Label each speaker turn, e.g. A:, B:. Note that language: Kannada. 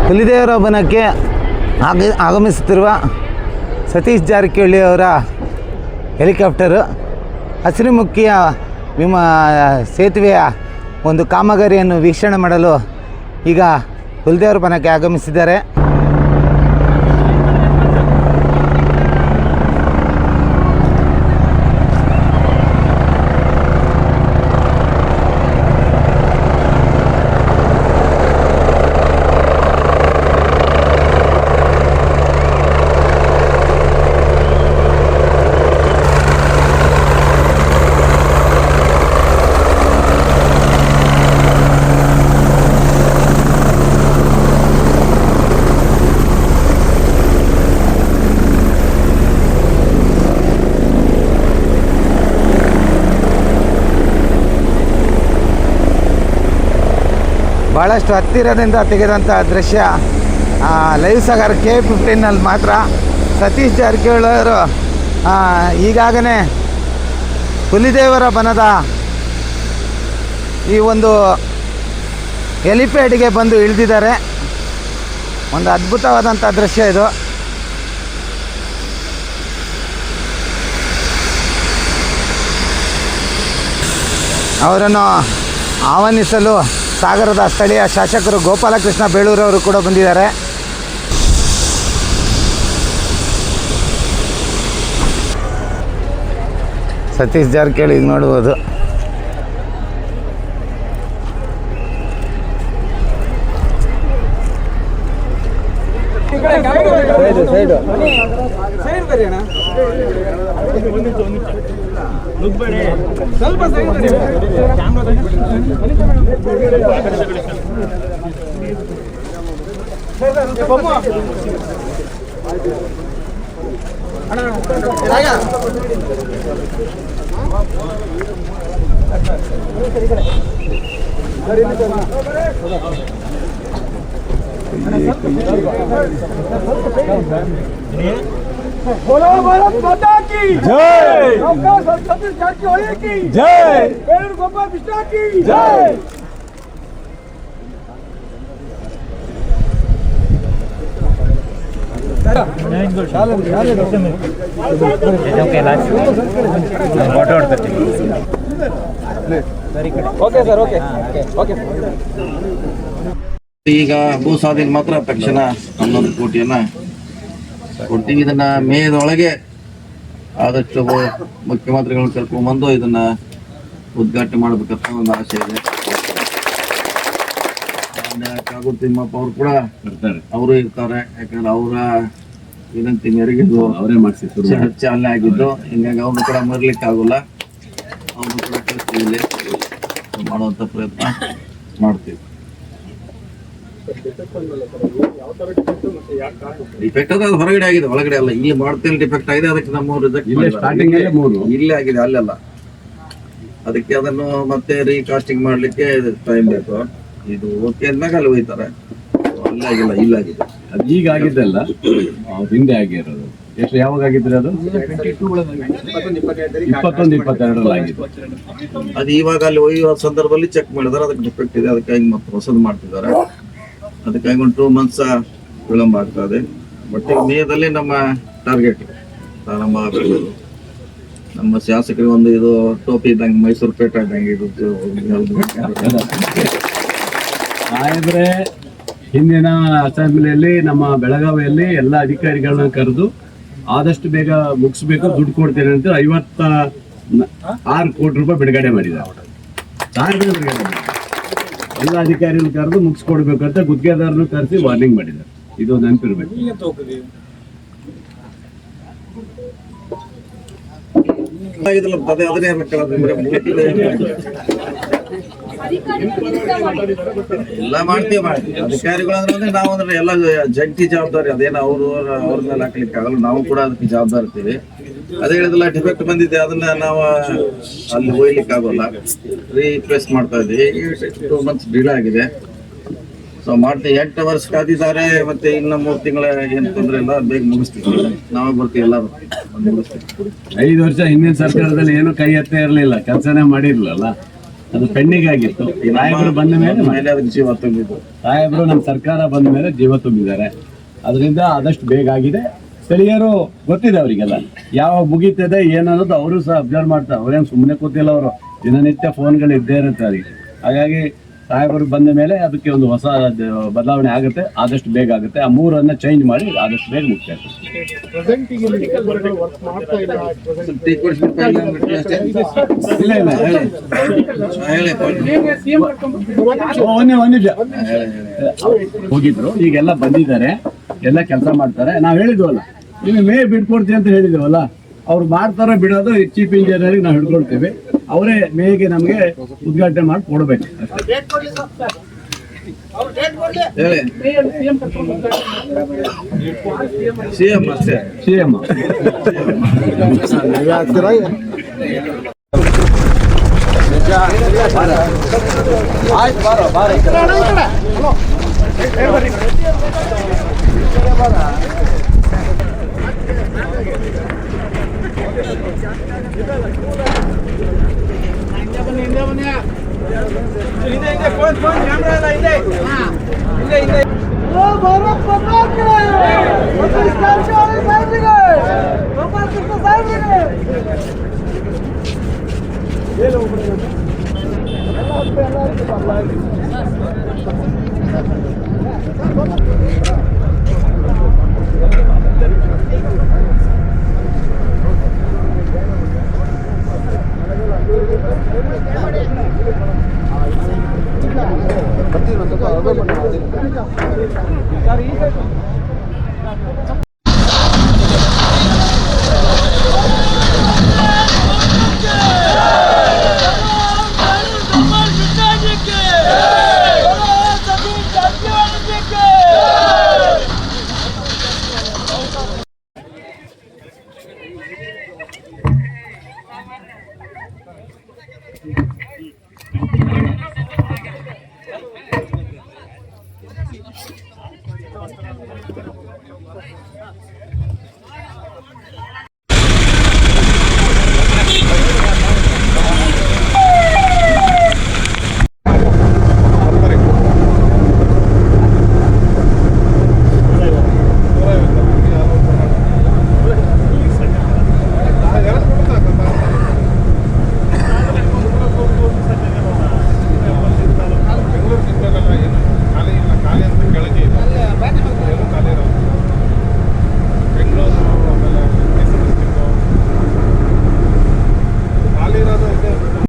A: ಹುಲಿದೇವರ ಬನಕ್ಕೆ ಆಗಮಿಸುತ್ತಿರುವ ಸತೀಶ್ ಜಾರಕಿಹೊಳಿ ಅವರ ಹೆಲಿಕಾಪ್ಟರು ಹಸಿರುಮುಖಿಯ ಸೇತುವೆಯ ಒಂದು ಕಾಮಗಾರಿಯನ್ನು ವೀಕ್ಷಣೆ ಮಾಡಲು ಈಗ ಹುಲಿದೇವರ ಬನಕ್ಕೆ ಆಗಮಿಸಿದ್ದಾರೆ. ಭಾಳಷ್ಟು ಹತ್ತಿರದಿಂದ ತೆಗೆದಂಥ ದೃಶ್ಯ. ಲೈವ್ ಸಾಗರ್ K-15ನಲ್ಲಿ ಮಾತ್ರ ಸತೀಶ್ ಜಾರಕಿಹೊಳಿ ಅವರು ಈಗಾಗಲೇ ಹುಲಿದೇವರ ಬನದ ಈ ಒಂದು ಹೆಲಿಪ್ಯಾಡ್ಗೆ ಬಂದು ಇಳಿದಿದ್ದಾರೆ. ಒಂದು ಅದ್ಭುತವಾದಂಥ ದೃಶ್ಯ ಇದು. ಅವರನ್ನು ಆಹ್ವಾನಿಸಲು ಸಾಗರದ ಸ್ಥಳೀಯ ಶಾಸಕರು ಗೋಪಾಲಕೃಷ್ಣ ಬೇಳೂರವರು ಕೂಡ ಬಂದಿದ್ದಾರೆ. ಸತೀಶ್ ಜಾರಕಿಹೊಳಿ ಈಗ ನೋಡುವುದು.
B: बोलो भारत माता की जय, सतीश जारकिहोली की जय, बेलूर गोपाल कृष्ण की जय. Okay sir, okay okay.
C: ಈಗ ಭೂ ಸ್ವಾಧೀನ ಮಾತ್ರ ತಕ್ಷಣ 11 ಕೋಟಿಯನ್ನ ಕೊಟ್ಟು ಇದನ್ನ ಮೇದೊಳಗೆ ಆದಷ್ಟು ಮುಖ್ಯಮಂತ್ರಿಗಳನ್ನ ಕರ್ಕೊಂಡ್ಬಂದು ಇದನ್ನ ಉದ್ಘಾಟನೆ ಮಾಡ್ಬೇಕಂತ ಒಂದು ಆಸೆ ಇದೆ. ಕಾಗೂರು ತಿಮ್ಮಪ್ಪ ಅವರು ಕೂಡ ಅವರು ಇರ್ತಾರೆ. ಯಾಕಂದ್ರೆ ಅವರ ವಿನಂತಿ ಮೇರೆಗೆ ಅವರೇ ಮಾಡಿಸಿ ಚಾಲನೆ ಆಗಿದ್ದು. ಹಿಂಗಾಗಿ ಅವ್ರನ್ನ ಕೂಡ ಮರ್ಲಿಕ್ಕೆ ಆಗೋಲ್ಲ. ಅವ್ರನ್ನ ಕೂಡ ಕಳಿಸ್ತೀವಿ, ಮಾಡುವಂತ ಪ್ರಯತ್ನ ಮಾಡ್ತೀವಿ. ಡಿಫೆಕ್ಟ್ ಅದು ಹೊರಗಡೆ ಆಗಿದೆ, ಒಳಗಡೆ ಅಲ್ಲ. ಇಲ್ಲಿ ಮಾಡ್ತೇನೆ ಡಿಫೆಕ್ಟ್ ಆಗಿದೆ, ಅದಕ್ಕೆ ನಮ್ಮವ್ರು ಇಲ್ಲೇ ಆಗಿದೆ, ಅಲ್ಲೆಲ್ಲ. ಅದಕ್ಕೆ ಅದನ್ನು ಮತ್ತೆ ರೀಕಾಸ್ಟಿಂಗ್ ಮಾಡ್ಲಿಕ್ಕೆ ಟೈಮ್ ಬೇಕು. ಇದು ಓಕೆ ಅಂದ್ಮ್ಯಾಗ ಅಲ್ಲಿ ಹೋಯ್ತಾರೆ. ಅಲ್ಲಾಗಿಲ್ಲ, ಇಲ್ಲಾಗಿದೆ.
D: ಅದು ಈಗ ಆಗಿದ್ದಲ್ಲ, ಹಿಂದೆ ಆಗಿರೋದು. ಎಷ್ಟು ಯಾವಾಗ ಆಗಿದ್ರೆ ಅದು 21-22 ಆಗಿತ್ತು.
C: ಅದು ಇವಾಗ ಅಲ್ಲಿ ಒಯ್ಯುವ ಸಂದರ್ಭದಲ್ಲಿ ಚೆಕ್ ಮಾಡಿದಾರೆ, ಅದಕ್ಕೆ ಡಿಫೆಕ್ಟ್ ಇದೆ, ಅದಕ್ಕಾಗಿ ಮತ್ತೆ ಹೊಸದು ಮಾಡ್ತಿದ್ದಾರೆ. ಅದಕ್ಕಾಗಿ ಒಂದು 2 months ವಿಳಂಬ ಆಗ್ತಾ ಇದೆ. ಬಟ್ ಮೇದಲ್ಲಿ ನಮ್ಮ ಟಾರ್ಗೆಟ್ ಪ್ರಾರಂಭ ಆಗಬೇಕು. ನಮ್ಮ ಶಾಸಕರಿಗೆ ಒಂದು ಇದು ಟೋಪಿ ಇದ್ದಂಗೆ, ಮೈಸೂರು ಪೇಟ ಇದ್ದಂಗೆ ಇದು
D: ಆದ್ರೆ ಹಿಂದಿನ ಅಸೆಂಬ್ಲಿಯಲ್ಲಿ ನಮ್ಮ ಬೆಳಗಾವಿಯಲ್ಲಿ ಎಲ್ಲ ಅಧಿಕಾರಿಗಳನ್ನ ಕರೆದು ಆದಷ್ಟು ಬೇಗ ಮುಗಿಸ್ಬೇಕು, ದುಡ್ಡು ಕೊಡ್ತೇನೆ ಅಂತ 56 ಕೋಟಿ ರೂಪಾಯಿ ಬಿಡುಗಡೆ ಮಾಡಿದ್ದಾರೆ. ಎಲ್ಲ ಅಧಿಕಾರಿಗಳು ಕರೆದು ಮುಗಿಸ್ಕೊಡ್ಬೇಕು ಅಂತ ಗುತ್ತಿಗೆದಾರನು ಕರೆಸಿ ವಾರ್ನಿಂಗ್ ಮಾಡಿದ್ದಾರೆ. ಇದು ನೆನಪಿರ್ಬೇಕು.
C: ಎಲ್ಲ ಮಾಡ್ತೀವಿ ಅಧಿಕಾರಿಗಳು ಅಂದ್ರೆ ನಾವು ಅಂದ್ರೆ ಎಲ್ಲ ಜಂಟಿ ಜವಾಬ್ದಾರಿ. ಅದೇನು ಅವ್ರ ಮೇಲೆ ಹಾಕ್ಲಿಕ್ಕೆ ಆಗಲ್ಲ, ನಾವು ಕೂಡ ಅದಕ್ಕೆ ಜವಾಬ್ದಾರಿ ಇರ್ತೀವಿ. ಅದೇ ಹೇಳಿದಲ್ಲ, ಡಿಫೆಕ್ಟ್ ಬಂದಿದೆ, ಅದನ್ನ ನಾವು ಅಲ್ಲಿ ಹೋಗ್ಲಿಕ್ಕೆ ಆಗೋಲ್ಲ. ರೀಪ್ಲೇಸ್ ಮಾಡ್ತಾ ಇದ್ದೀವಿ. 2 months ಡಿಲೇ ಆಗಿದೆ. ಸೊ ಮಾಡ್ತೀವಿ. 8 ವರ್ಷ ಕಾದಿದ್ದಾರೆ. ಮತ್ತೆ ಇನ್ನು 3 ತಿಂಗಳ ಏನು ತೊಂದರೆ ಇಲ್ಲ, ಬೇಗ ಮುಗಿಸ್ತೀವಿ. ನಾವು ಬರ್ತೀವಿ, ಎಲ್ಲ ಮುಗಿಸ್ತೀವಿ.
D: 5 ವರ್ಷ ಹಿಂದಿನ ಸರ್ಕಾರದಲ್ಲಿ ಏನು ಕೈ ಎತ್ತೇ ಇರಲಿಲ್ಲ, ಕೆಲಸನೇ ಮಾಡಿರ್ಲಿಲ್ಲ. ಅದು ಪೆಂಡಿಂಗ್ ಆಗಿತ್ತು. ಸಾಹೇಬರು ಬಂದ ಮೇಲೆ
C: ಅದಕ್ಕೆ ಜೀವ ತುಂಬಿದ್ದು.
D: ಸಾಹೇಬರು ನಮ್ಮ ಸರ್ಕಾರ ಬಂದ ಮೇಲೆ ಜೀವ ತುಂಬಿದ್ದಾರೆ. ಅದರಿಂದ ಆದಷ್ಟು ಬೇಗ ಆಗಿದೆ. ಸ್ಥಳೀಯರು ಗೊತ್ತಿದೆ ಅವರಿಗೆಲ್ಲ ಯಾವಾಗ ಮುಗೀತದೆ ಏನನ್ನೋದು ಅವರು ಸಹ ಅಬ್ಸರ್ವ್ ಮಾಡ್ತಾರೆ. ಅವ್ರೇನು ಸುಮ್ಮನೆ ಕೂತಿಲ್ಲ, ಅವರು ದಿನನಿತ್ಯ ಫೋನ್ಗಳು ಇದ್ದೇ ಇರುತ್ತೆ ಅವರಿಗೆ. ಹಾಗಾಗಿ ಸಾಹೇಬರು ಬಂದ ಮೇಲೆ ಅದಕ್ಕೆ ಒಂದು ಹೊಸ ಬದಲಾವಣೆ ಆಗುತ್ತೆ, ಆದಷ್ಟು ಬೇಗ ಆಗುತ್ತೆ. ಆ 3 ಚೇಂಜ್ ಮಾಡಿ ಆದಷ್ಟು ಬೇಗ ಮುಕ್ತಾಯ ಇಲ್ಲ ಇಲ್ಲ ಒಂದ್ ನಿಜ ಹೋಗಿದ್ರು, ಈಗೆಲ್ಲ ಬಂದಿದ್ದಾರೆ, ಎಲ್ಲ ಕೆಲಸ ಮಾಡ್ತಾರೆ. ನಾವು ಹೇಳಿದ್ವಲ್ಲ ನೀವು ಮೇ ಬಿಡ್ಕೊಡ್ತೀವಿ ಅಂತ ಹೇಳಿದ್ವಲ್ಲ, ಅವ್ರು ಮಾಡ್ತಾರೋ ಬಿಡೋದು ಚೀಫ್ ಇಂಜಿನಿಯರಿಗೆ ನಾವು ಹಿಡ್ಕೊಳ್ತೀವಿ. ಅವರೇ ಮೇಗೆ ನಮಗೆ ಉದ್ಘಾಟನೆ ಮಾಡಿ ಕೊಡ್ಬೇಕು. ಸಿಎಂ
B: भारत माता की